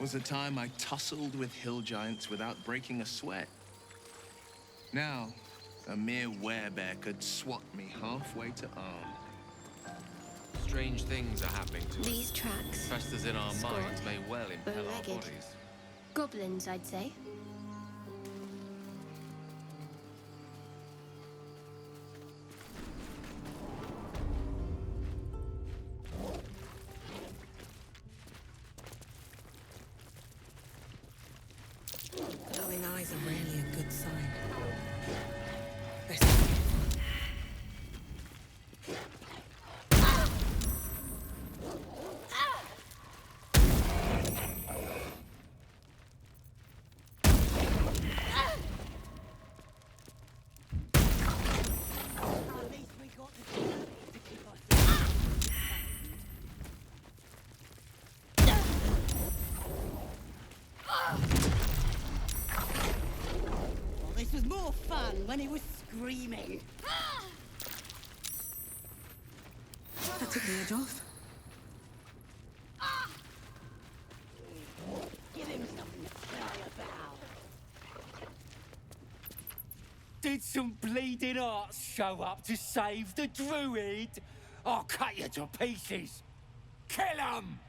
Was a time I tussled with hill giants without breaking a sweat. Now, a mere werebear could swat me halfway to arm. Strange things are happening to us. These tracks. Festers in our Squat, minds may well impel our bow-legged. bodies. Goblins, I'd say. Glowing eyes are rarely a good sign. This was more fun when he was screaming. That took the edge off. Give him something to cry about. Did some bleeding arts show up to save the druid? I'll cut you to pieces. Kill 'em!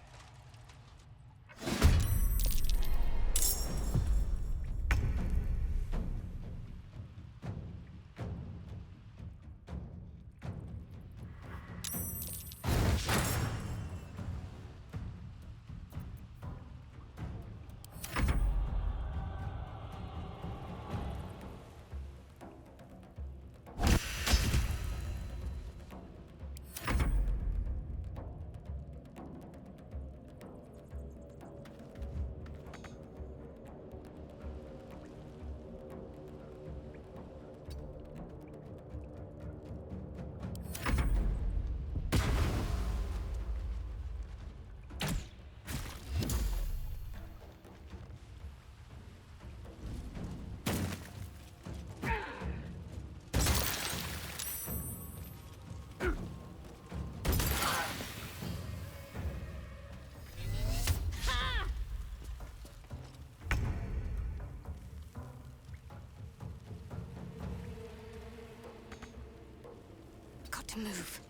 Got to move.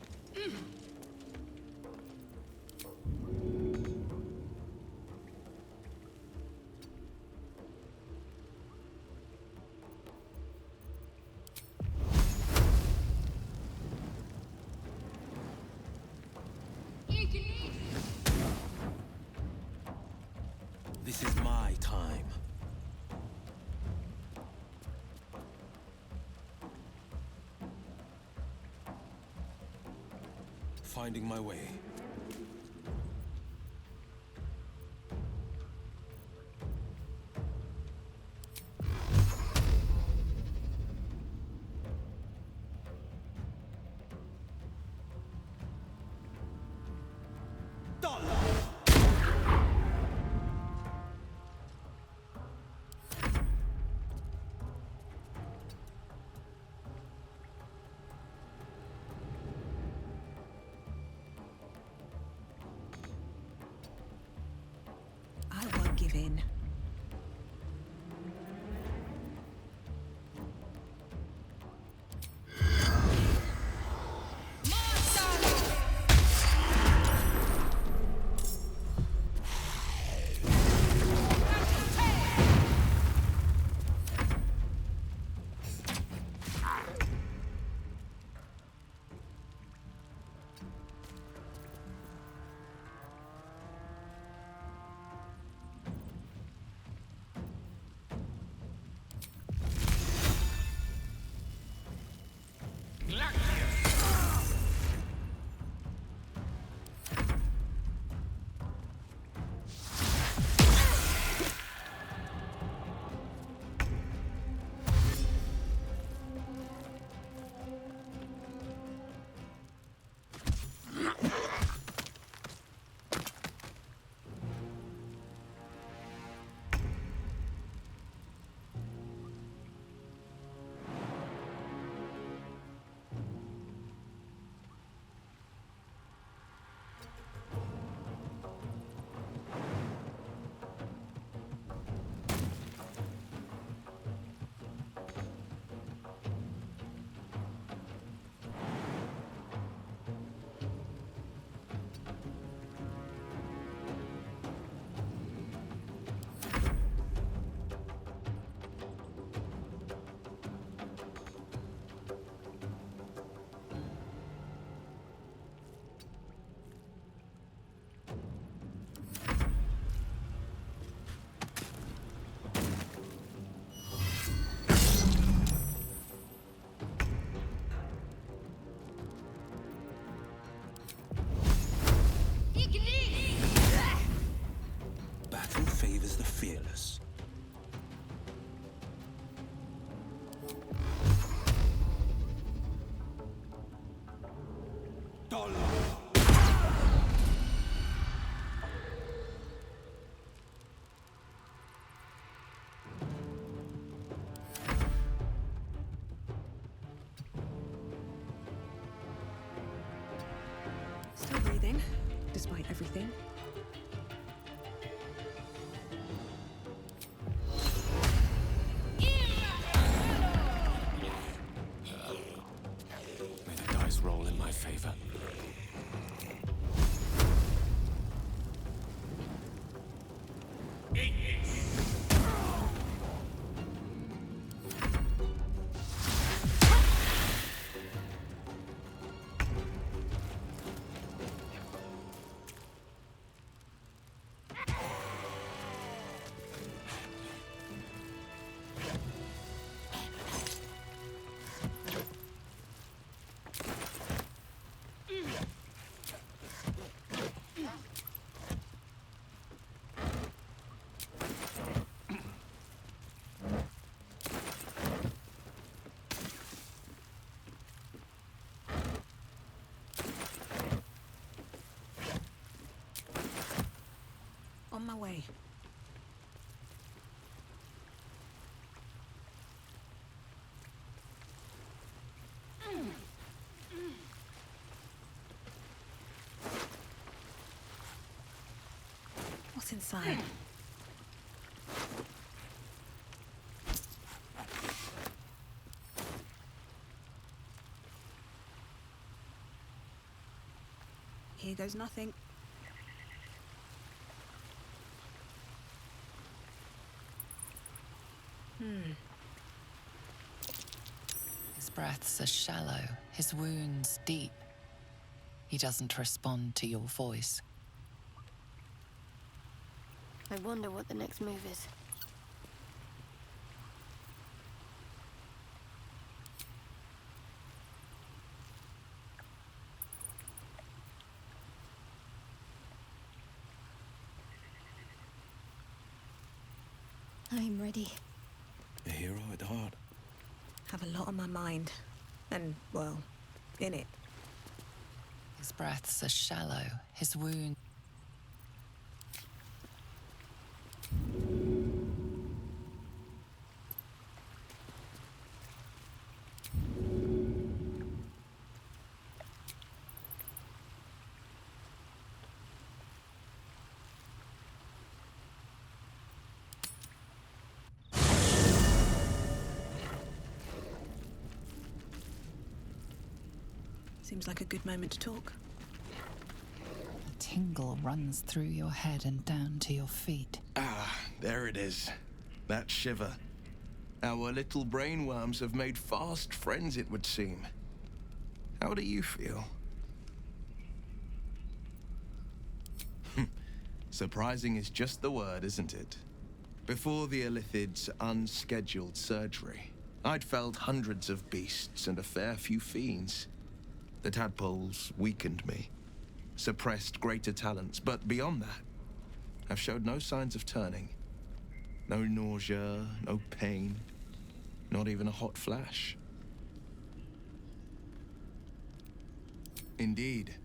This is my time. Finding my way. I won't give in. something, despite everything. May the dice roll in my favor. On my way. What's inside? Here goes nothing. His breaths are shallow, his wounds deep. He doesn't respond to your voice. I wonder what the next move is. I'm ready. A hero at heart. Have a lot on my mind. And, well, in it. His breaths are shallow, his wounds. Seems like a good moment to talk. A tingle runs through your head and down to your feet. Ah, there it is. That shiver. Our little brainworms have made fast friends, it would seem. How do you feel? Surprising is just the word, isn't it? Before the Illithid's unscheduled surgery, I'd felled hundreds of beasts and a fair few fiends. The tadpoles weakened me, suppressed greater talents, but beyond that, I've showed no signs of turning. No nausea, no pain, not even a hot flash. Indeed,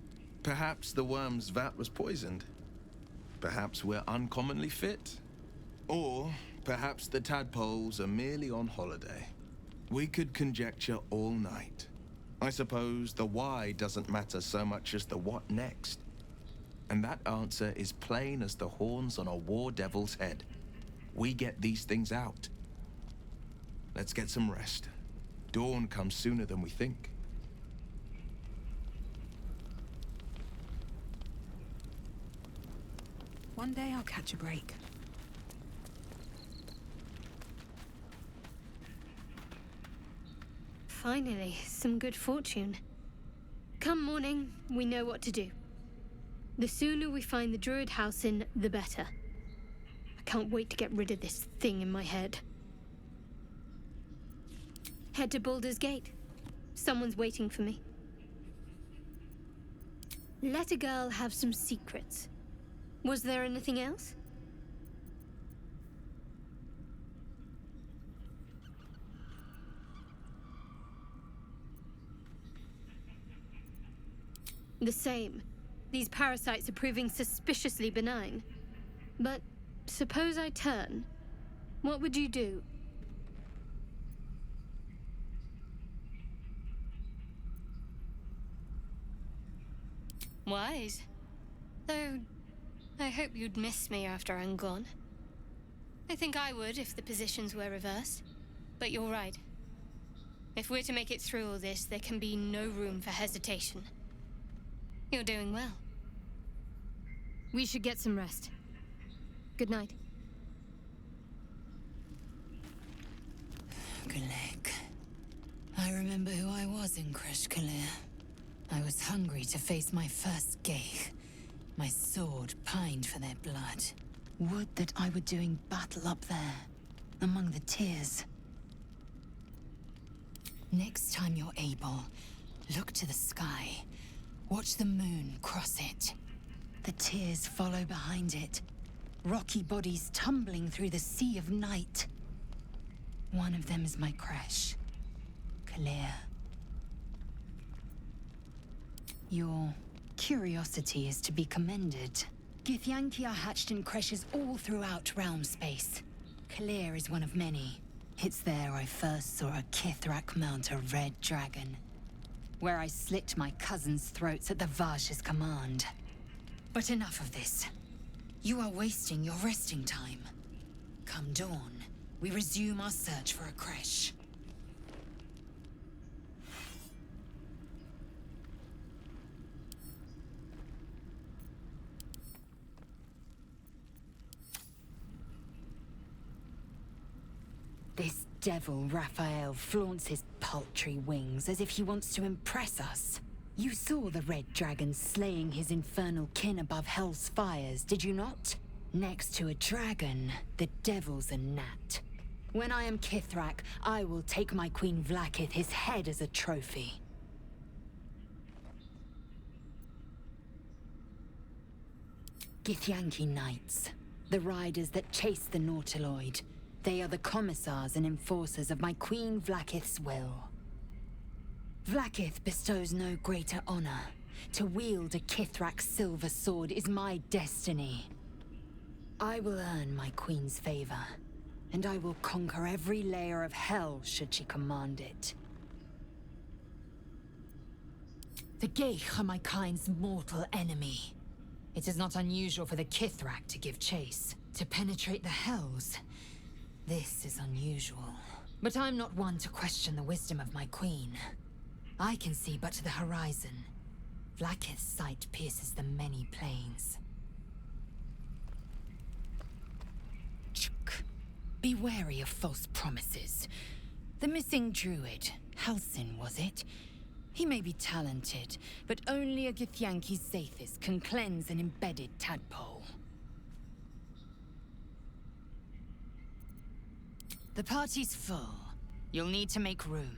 perhaps the worm's vat was poisoned. Perhaps we're uncommonly fit. Or perhaps the tadpoles are merely on holiday. We could conjecture all night. I suppose the why doesn't matter so much as the what next. And that answer is plain as the horns on a war devil's head. We get these things out. Let's get some rest. Dawn comes sooner than we think. One day I'll catch a break. Finally, some good fortune. Come morning, we know what to do. The sooner we find the druid house in, the better. I can't wait to get rid of this thing in my head. Head to Baldur's Gate. Someone's waiting for me. Let a girl have some secrets. Was there anything else? The same. These parasites are proving suspiciously benign. But suppose I turn. What would you do? Wise. Though, I hope you'd miss me after I'm gone. I think I would if the positions were reversed. But you're right. If we're to make it through all this, there can be no room for hesitation. You're doing well. We should get some rest. Good night. Galek. I remember who I was in Kresh Kalir. I was hungry to face my first Geich. My sword pined for their blood. Would that I were doing battle up there, among the tears. Next time you're able, look to the sky. Watch the moon cross it. The tears follow behind it. Rocky bodies tumbling through the sea of night. One of them is my Kresh. Kalir. Your curiosity is to be commended. Githyanki are hatched in creches all throughout realm space. Kalir is one of many. It's there I first saw a Kithrak mount a red dragon. Where I slit my cousins' throats at the Vash's command. But enough of this. You are wasting your resting time. Come dawn, we resume our search for a creche. This devil Raphael flaunts his paltry wings as if he wants to impress us. You saw the red dragon slaying his infernal kin above hell's fires, did you not? Next to a dragon, the devil's a gnat. When I am Kithrak, I will take my Queen Vlaakith his head as a trophy. Githyanki Knights, the riders that chase the Nautiloid. They are the commissars and enforcers of my Queen Vlaakith's will. Vlaakith bestows no greater honor. To wield a Kithrak silver sword is my destiny. I will earn my Queen's favor, and I will conquer every layer of hell should she command it. The Geich are my kind's mortal enemy. It is not unusual for the Kithrak to give chase, to penetrate the hells. This is unusual. But I'm not one to question the wisdom of my queen. I can see but to the horizon. Vlaakith's sight pierces the many plains. Chuk. Be wary of false promises. The missing druid, Halsin was it? He may be talented, but only a Githyanki Zathis can cleanse an embedded tadpole. The party's full. You'll need to make room.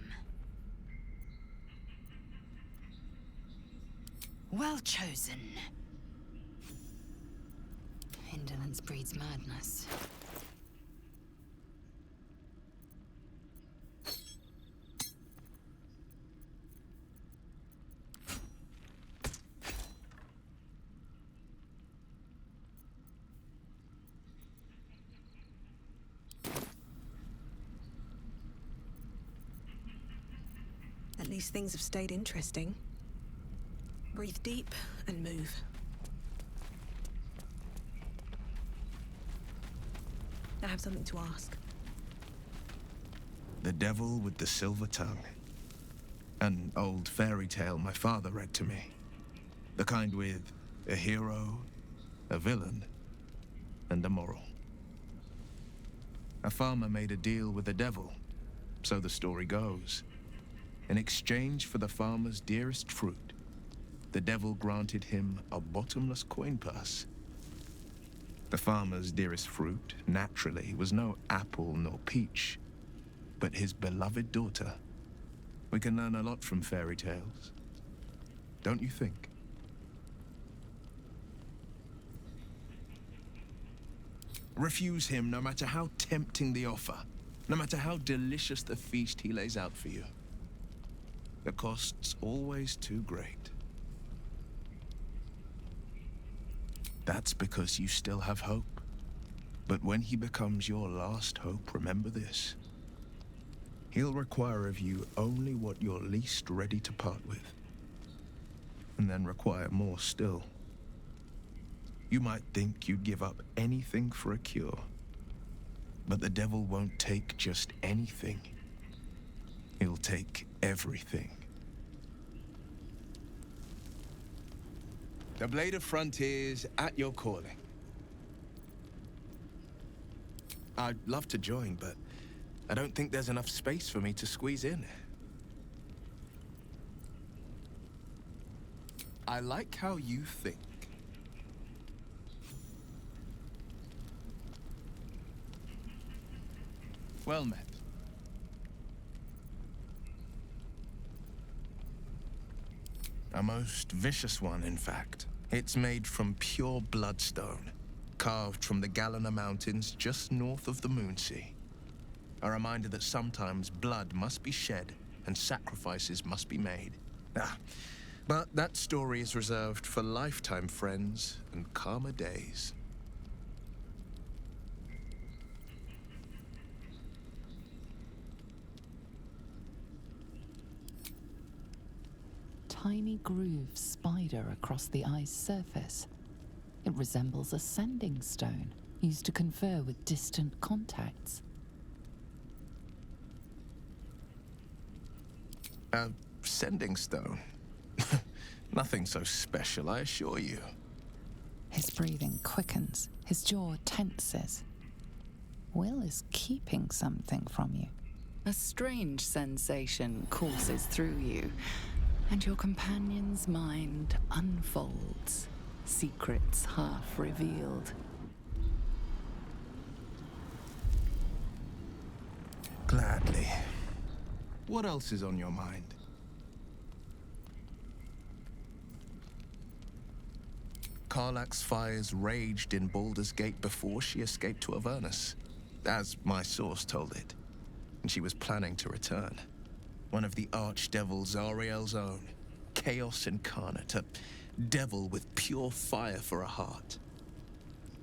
Well chosen. Indolence breeds madness. At least things have stayed interesting. Breathe deep and move. I have something to ask. The Devil with the Silver Tongue. An old fairy tale my father read to me. The kind with a hero, a villain, and a moral. A farmer made a deal with the devil, so the story goes. In exchange for the farmer's dearest fruit, the devil granted him a bottomless coin purse. The farmer's dearest fruit, naturally, was no apple nor peach, but his beloved daughter. We can learn a lot from fairy tales, don't you think? Refuse him no matter how tempting the offer, no matter how delicious the feast he lays out for you. The cost's always too great. That's because you still have hope. But when he becomes your last hope, remember this. He'll require of you only what you're least ready to part with. And then require more still. You might think you'd give up anything for a cure. But the devil won't take just anything. He'll take everything. The Blade of Frontiers at your calling. I'd love to join, but I don't think there's enough space for me to squeeze in. I like how you think. Well met. A most vicious one, in fact. It's made from pure bloodstone, carved from the Galena Mountains just north of the Moonsea. A reminder that sometimes blood must be shed and sacrifices must be made. But that story is reserved for lifetime friends and calmer days. Tiny grooves spider across the eye's surface. It resembles a sending stone used to confer with distant contacts. A sending stone? Nothing so special, I assure you. His breathing quickens, his jaw tenses. Will is keeping something from you. A strange sensation courses through you, and your companion's mind unfolds, secrets half revealed. Gladly. What else is on your mind? Karlach's fires raged in Baldur's Gate before she escaped to Avernus, as my source told it, and she was planning to return. One of the archdevils Zariel's own, chaos incarnate, a devil with pure fire for a heart.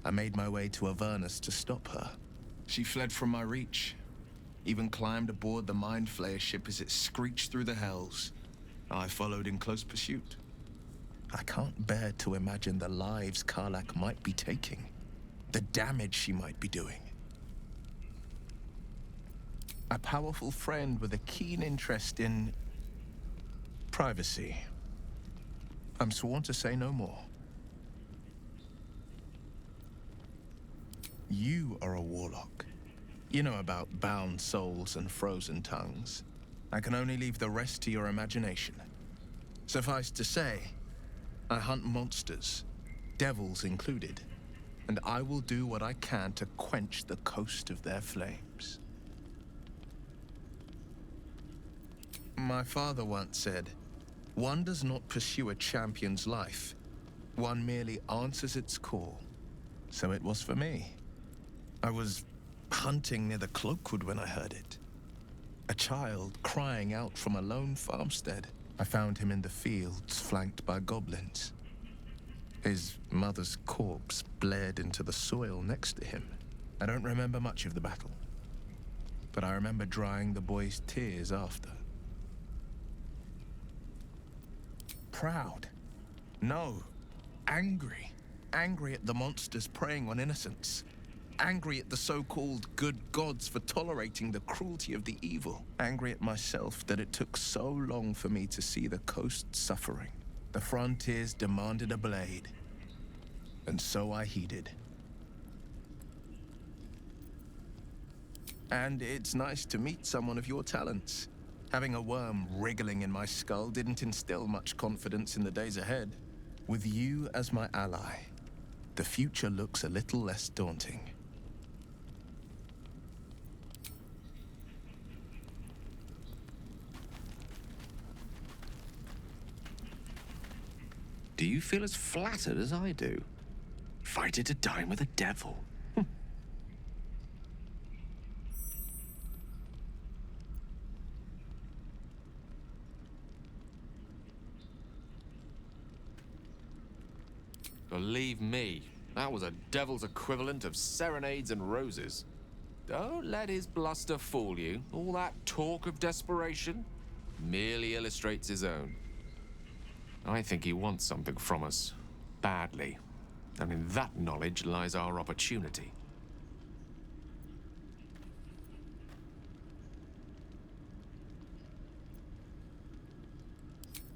I made my way to Avernus to stop her. She fled from my reach, even climbed aboard the Mind Flayer ship as it screeched through the hells. I followed in close pursuit. I can't bear to imagine the lives Karlach might be taking, the damage she might be doing. A powerful friend with a keen interest in privacy. I'm sworn to say no more. You are a warlock. You know about bound souls and frozen tongues. I can only leave the rest to your imagination. Suffice to say, I hunt monsters, devils included, and I will do what I can to quench the coast of their flames. My father once said, one does not pursue a champion's life. One merely answers its call. So it was for me. I was hunting near the Cloakwood when I heard it. A child crying out from a lone farmstead. I found him in the fields, flanked by goblins. His mother's corpse blared into the soil next to him. I don't remember much of the battle, but I remember drying the boy's tears after. Proud? No. Angry. Angry at the monsters preying on innocents. Angry at the so-called good gods for tolerating the cruelty of the evil. Angry at myself that it took so long for me to see the coast suffering. The frontiers demanded a blade, and so I heeded. And it's nice to meet someone of your talents. Having a worm wriggling in my skull didn't instill much confidence in the days ahead. With you as my ally, the future looks a little less daunting. Do you feel as flattered as I do? Fighting to dine with a devil. Believe me, that was a devil's equivalent of serenades and roses. Don't let his bluster fool you. All that talk of desperation merely illustrates his own. I think he wants something from us. Badly. And in that knowledge lies our opportunity.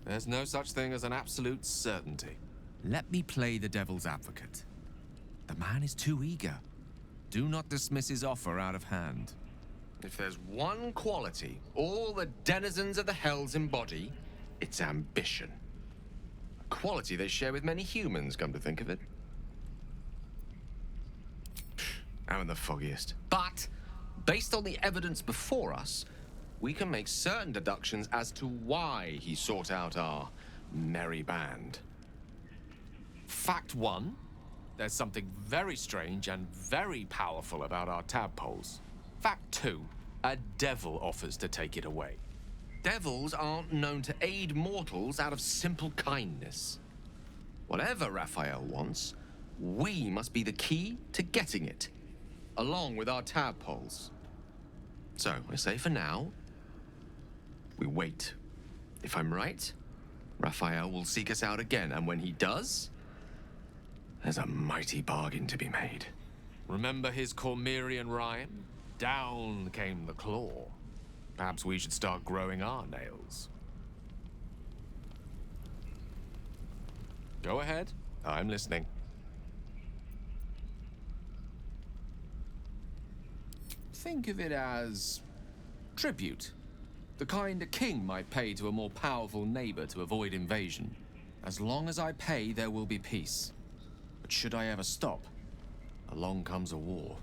There's no such thing as an absolute certainty. Let me play the devil's advocate. The man is too eager. Do not dismiss his offer out of hand. If there's one quality all the denizens of the Hells embody, it's ambition. A quality they share with many humans, come to think of it. I'm the foggiest. But, based on the evidence before us, we can make certain deductions as to why he sought out our merry band. Fact 1, there's something very strange and very powerful about our tadpoles. Fact 2, a devil offers to take it away. Devils aren't known to aid mortals out of simple kindness. Whatever Raphael wants, we must be the key to getting it, along with our tadpoles. So, I say for now, we wait. If I'm right, Raphael will seek us out again, and when he does, there's a mighty bargain to be made. Remember his Cormyrean rhyme? Down came the claw. Perhaps we should start growing our nails. Go ahead. I'm listening. Think of it as tribute. The kind a king might pay to a more powerful neighbor to avoid invasion. As long as I pay, there will be peace. But should I ever stop, along comes a war.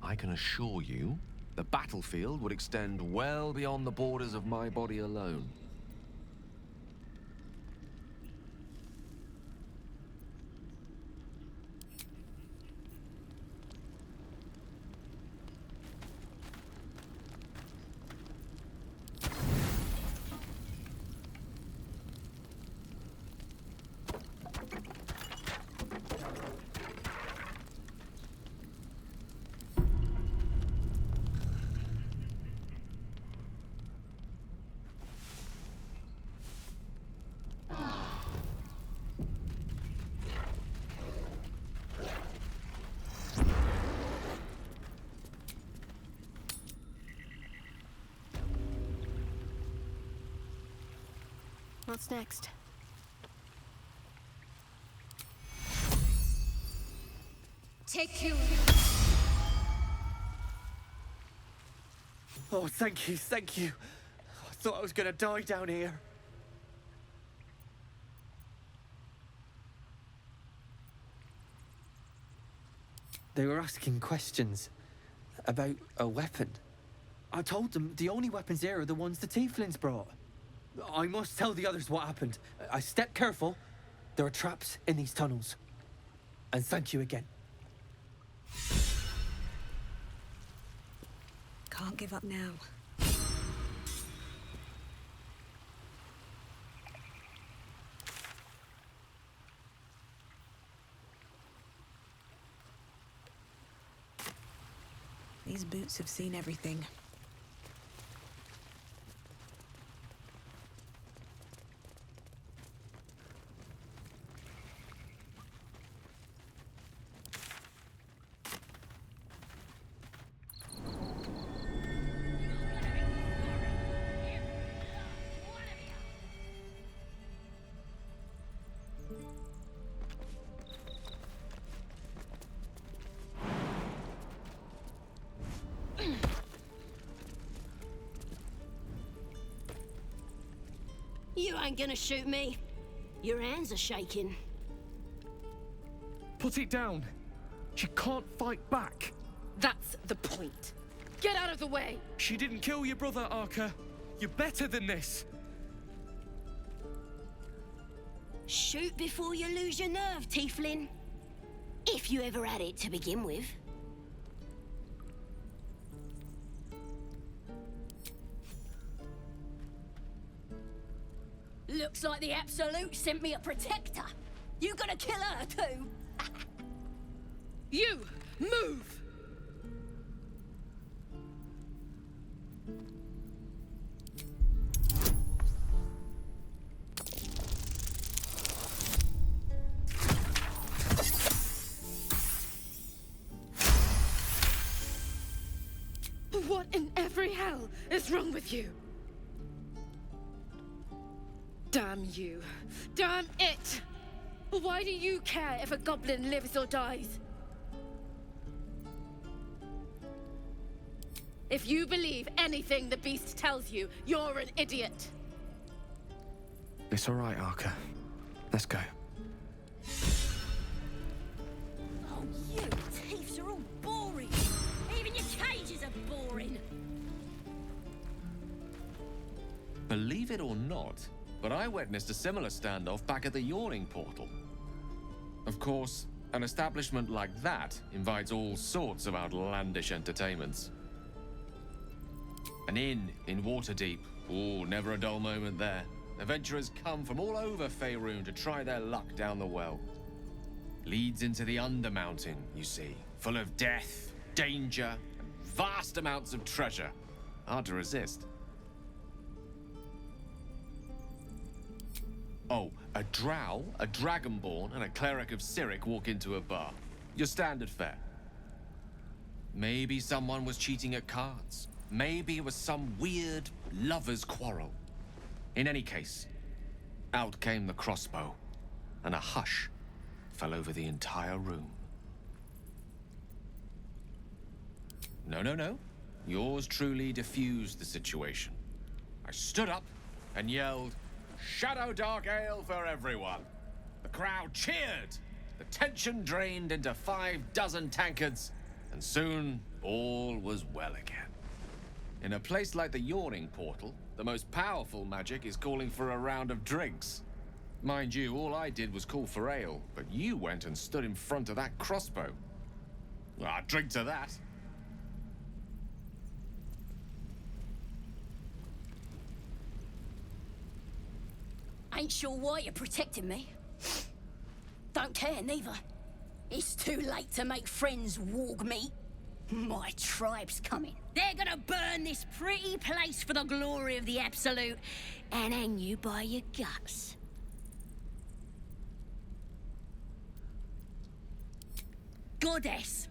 I can assure you, the battlefield would extend well beyond the borders of my body alone. What's next? Take you. Oh, thank you, thank you. I thought I was gonna die down here. They were asking questions about a weapon. I told them the only weapons here are the ones the tieflings brought. I must tell the others what happened. I stepped careful. There are traps in these tunnels. And thank you again. Can't give up now. These boots have seen everything. You ain't gonna shoot me. Your hands are shaking. Put it down. She can't fight back. That's the point. Get out of the way! She didn't kill your brother, Arca. You're better than this. Shoot before you lose your nerve, Tiefling. If you ever had it to begin with. Looks like the Absolute sent me a protector. You gonna kill her too? You! Move! What in every hell is wrong with you? Damn you. Damn it! Why do you care if a goblin lives or dies? If you believe anything the beast tells you, you're an idiot. It's all right, Arca. Let's go. Oh, you thieves are all boring. Even your cages are boring. Believe it or not, but I witnessed a similar standoff back at the Yawning Portal. Of course, an establishment like that invites all sorts of outlandish entertainments. An inn in Waterdeep. Ooh, never a dull moment there. Adventurers come from all over Faerun to try their luck down the well. Leads into the Undermountain, you see, full of death, danger, and vast amounts of treasure. Hard to resist. Oh, a drow, a dragonborn, and a cleric of Cyric walk into a bar. Your standard fare. Maybe someone was cheating at cards. Maybe it was some weird lover's quarrel. In any case, out came the crossbow, and a hush fell over the entire room. No. Yours truly diffused the situation. I stood up and yelled, "Shadow Dark Ale for everyone!" The crowd cheered. The tension drained into 6 tankards, and soon all was well again. In a place like the Yawning Portal, the most powerful magic is calling for a round of drinks. Mind you, all I did was call for ale, but you went and stood in front of that crossbow. Well, I'd drink to that. Ain't sure why you're protecting me. Don't care, neither. It's too late to make friends, warg meat. My tribe's coming. They're gonna burn this pretty place for the glory of the Absolute and hang you by your guts. Goddess.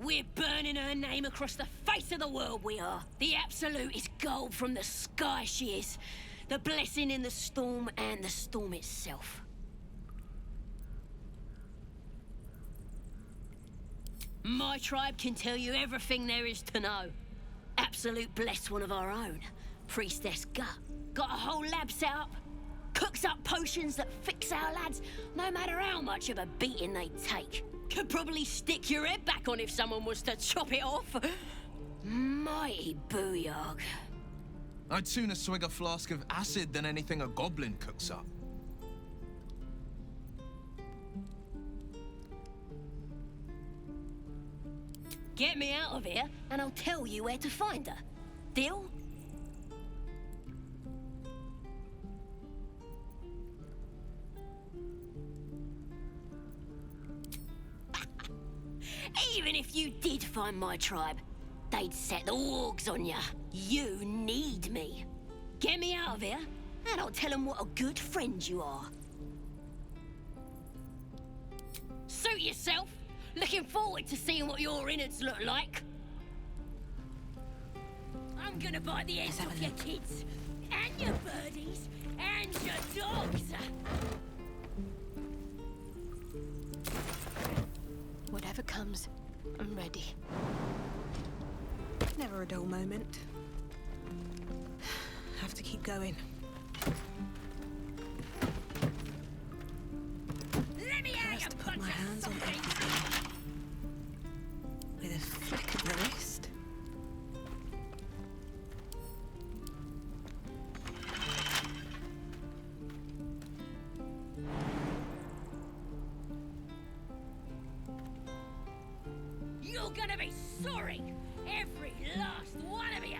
We're burning her name across the face of the world, we are. The Absolute is gold from the sky, she is. The blessing in the storm and the storm itself. My tribe can tell you everything there is to know. Absolute bless one of our own. Priestess Gut. Got a whole lab set up. Cooks up potions that fix our lads, no matter how much of a beating they take. Could probably stick your head back on if someone was to chop it off. Mighty booyog. I'd sooner swig a flask of acid than anything a goblin cooks up. Get me out of here, and I'll tell you where to find her. Deal? Even if you did find my tribe, they'd set the wargs on ya. You need me. Get me out of here, and I'll tell them what a good friend you are. Suit yourself. Looking forward to seeing what your innards look like. I'm gonna bite the heads off your kids, and your birdies, and your dogs. Whatever comes, I'm ready. Never a dull moment. Have to keep going. Let me out, you Put bunch my of hands on softies. everything. With a flick of the wrist. You're gonna be sorry, every last one of you.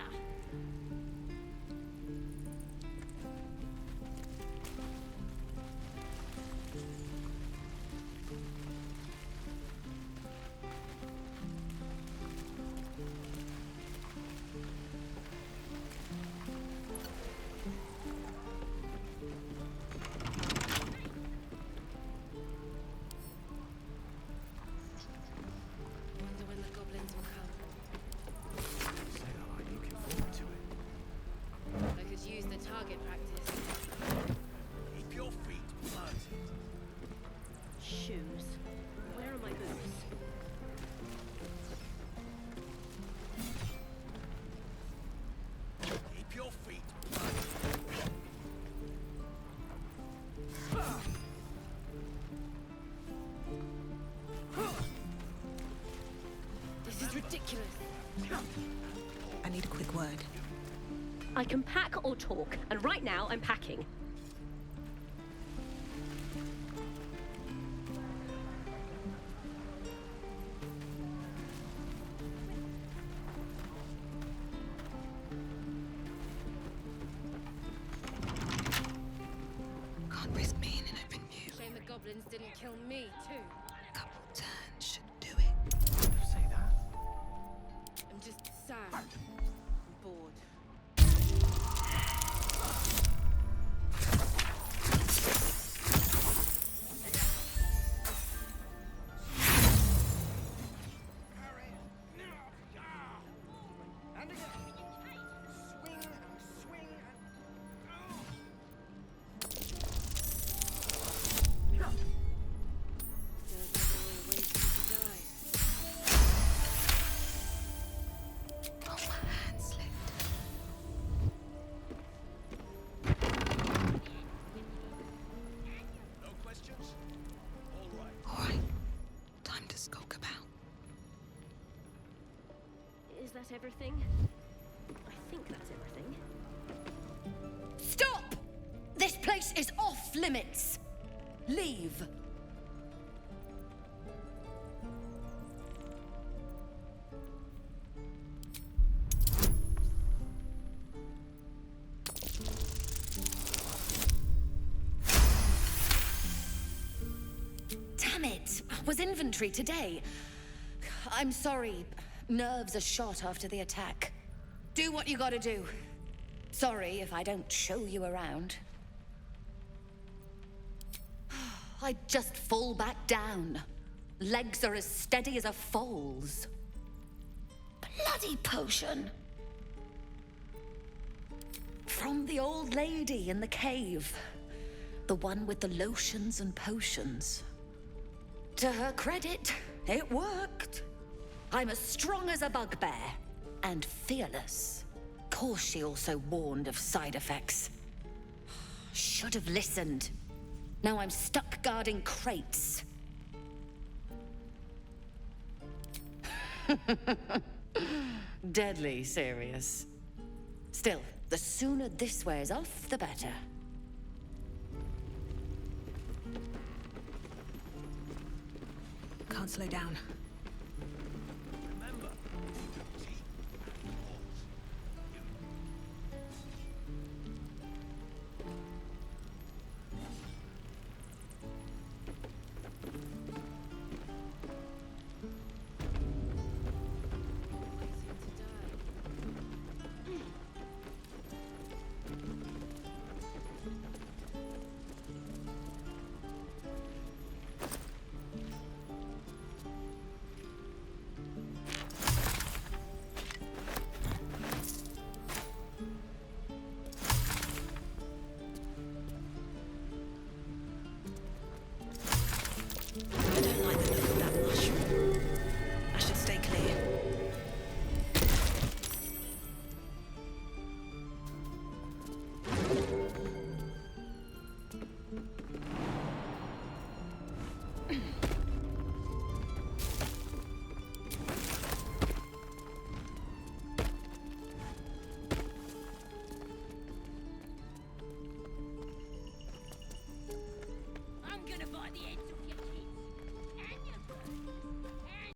Wonder when the goblins will come. shoes. Where are my boots? Keep your feet. This is ridiculous. I need a quick word. I can pack or talk, and right now I'm packing. Can't risk being in open view. Shame the goblins didn't kill me, too. A couple turns should do it. Say that. I'm just sad. I'm bored. And again. Swing and swing Feels like we're all waiting to die. Oh, my hand slipped. No questions? All right. All right. Time to skulk about. Is that everything? I think that's everything. Stop! This place is off limits. Leave. Damn it! Was inventory today. I'm sorry. Nerves are shot after the attack. Do what you gotta do. Sorry if I don't show you around. I just fall back down. Legs are as steady as a foal's. Bloody potion! From the old lady in the cave. The one with the lotions and potions. To her credit, it worked. I'm as strong as a bugbear. And fearless. Course she also warned of side effects. Should have listened. Now I'm stuck guarding crates. Deadly serious. Still, the sooner this wears off, the better. Can't slow down.